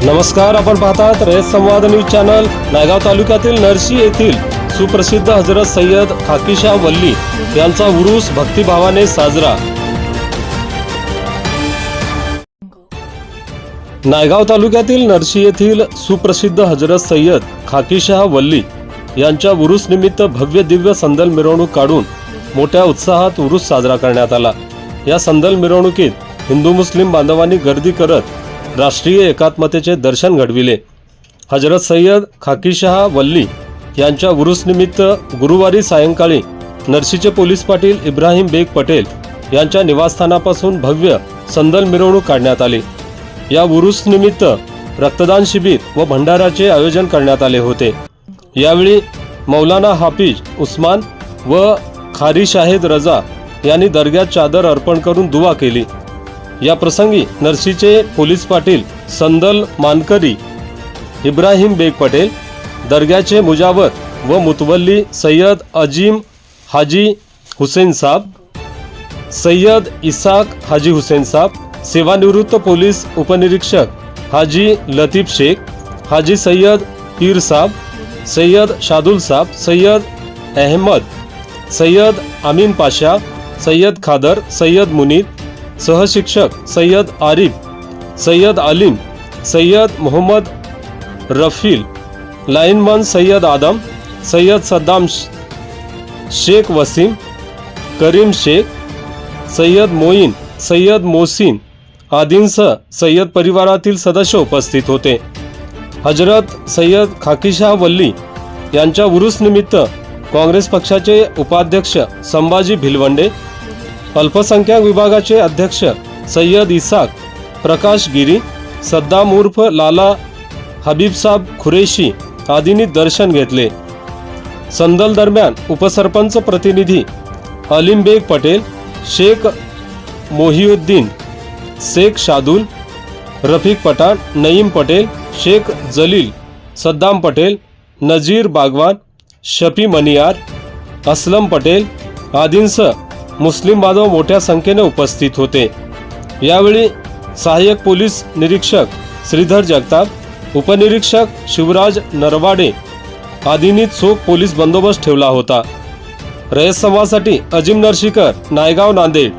नमस्कार, आपण पाहतात रयत संवाद न्यूज चॅनल। नायगाव तालुक्यातील नरशी येथील सुप्रसिद्ध हजरत सय्यद खाकीशाह वल्ली यांचा उरूस भक्तिभावाने साजरा। नायगाव तालुक्यातील नरशी येथील सुप्रसिद्ध हजरत सय्यद खाकीशाह वल्ली यांच्या उरूस निमित्त भव्य दिव्य संदल मिरवणूक काढून मोठ्या उत्साहात उरूस साजरा करण्यात आला। या संदल मिरवणुकीत हिंदू मुस्लिम बांधवांनी गर्दी करत राष्ट्रीय एकात्मतेचे दर्शन घडविले। हजरत सय्यद खाकीशाह वल्ली यांच्या उरूस निमित्त गुरुवारी सायंकाळी नरशीचे पोलीस पाटील इब्राहिम बेग पटेल यांच्या निवासस्थानापासून भव्य संदल मिरवणूक काढण्यात आली। या उरूस निमित्त रक्तदान शिबिर व भंडाऱ्याचे आयोजन करण्यात आले होते। यावेळी मौलाना हाफिज उस्मान व खारी शाहिद रजा यांनी दर्ग्यात चादर अर्पण करून दुआ केली। या प्रसंगी नरशीचे पोलीस पाटील संदल मानकरी इब्राहिम बेग पटेल, दर्ग्याचे मुजावर व मुतवल्ली सय्यद अजीम हाजी हुसेन साहब, सय्यद इसाक हाजी हुसेन साहब, सेवानिवृत्त पोलीस उपनिरीक्षक हाजी लतीफ शेख, हाजी सय्यद पीर साहब, सय्यद शादुल साहब, सय्यद अहमद, सय्यद अमीन पाशा, सय्यद खादर, सय्यद मुनीर, सहशिक्षक सय्यद आरिफ, सय्यद अलीम, सय्यद मोहम्मद रफील, लाइनमन सय्यद आदम, सय्यद सद्दाम शेख वसीम, करीम शेख, सय्यद मोईन, सय्यद मोहसिन आदींसह सय्यद परिवारातील सदस्य उपस्थित होते। हजरत सय्यद खाकीशाह वल्ली यांच्या उरूस निमित्त काँग्रेस पक्षाचे उपाध्यक्ष संभाजी भिलवंडे, अल्पसंख्याक विभागाचे अध्यक्ष सय्यद इसाक प्रकाश गिरी, सद्दाम उर्फ लाला हबीब साहब खुरेशी आदींनी दर्शन घेतले। संदल दरम्यान उपसरपंच प्रतिनिधी अलीम बेग पटेल, शेख मोहिउद्दीन, शेख शादुल, रफीक पठाण, नईम पटेल, शेख जलील, सद्दाम पटेल, नजीर बागवान, शफी मनियार, असलम पटेल आदींसह मुस्लिम बांधव मोठ्या संख्येने उपस्थित होते। यावेळी सहाय्यक पोलीस निरीक्षक श्रीधर जगताप, उपनिरीक्षक शिवराज नरवाडे आदींनी चोख पोलीस बंदोबस्त ठेवला होता। रयत संवादसाठी अजिम नरशीकर, नायगाव, नांदेड।